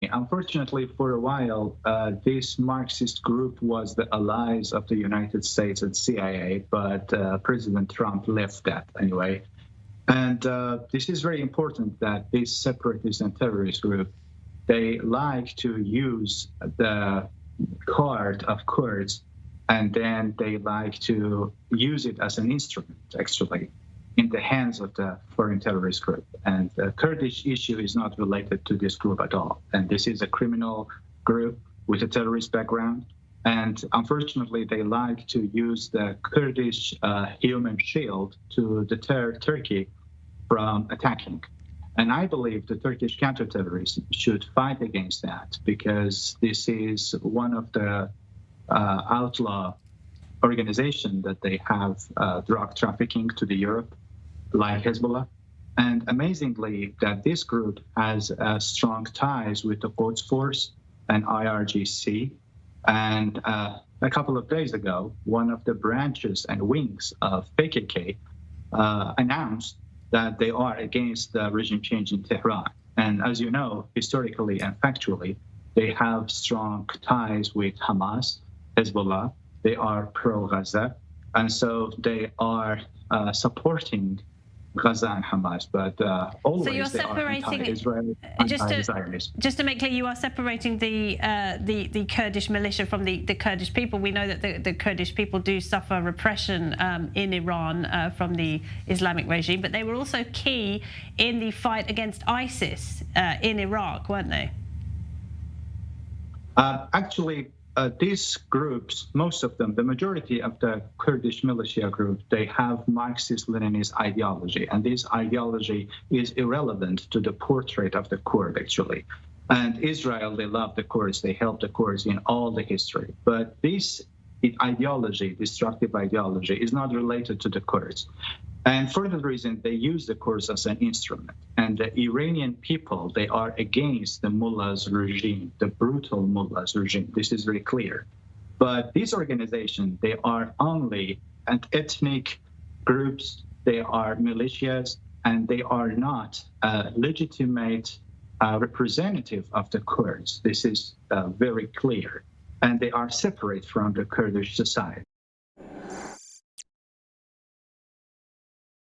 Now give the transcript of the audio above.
Unfortunately, for a while, this Marxist group was the allies of the United States and CIA, but President Trump left that anyway. And this is very important that this separatist and terrorist group, they like to use the card of Kurds, and then they like to use it as an instrument, actually, in the hands of the foreign terrorist group. And the Kurdish issue is not related to this group at all. And this is a criminal group with a terrorist background. And unfortunately, they like to use the Kurdish human shield to deter Turkey from attacking. And I believe the Turkish counterterrorism should fight against that, because this is one of the outlaw organizations that they have drug trafficking to the Europe, like Hezbollah. And amazingly, that this group has strong ties with the Quds Force and IRGC. And a couple of days ago, one of the branches and wings of PKK announced that they are against the regime change in Tehran. And as you know, historically and factually, they have strong ties with Hamas, Hezbollah. They are pro-Gaza. And so they are supporting Gaza and Hamas, but always so you're they separating, are anti-Israel, anti-Zionist. Just to make clear, you are separating the Kurdish militia from the Kurdish people. We know that the Kurdish people do suffer repression in Iran from the Islamic regime, but they were also key in the fight against ISIS in Iraq, weren't they? Actually, these groups, most of them, the majority of the Kurdish militia group, they have Marxist-Leninist ideology, and this ideology is irrelevant to the portrait of the Kurd, actually. And Israel, they love the Kurds, they help the Kurds in all the history. But this ideology, destructive ideology, is not related to the Kurds. And for that reason, they use the Kurds as an instrument. And the Iranian people, they are against the mullahs regime, the brutal mullahs regime. This is very clear. But these organizations, they are only ethnic groups, they are militias, and they are not a legitimate representative of the Kurds. This is very clear. And they are separate from the Kurdish society.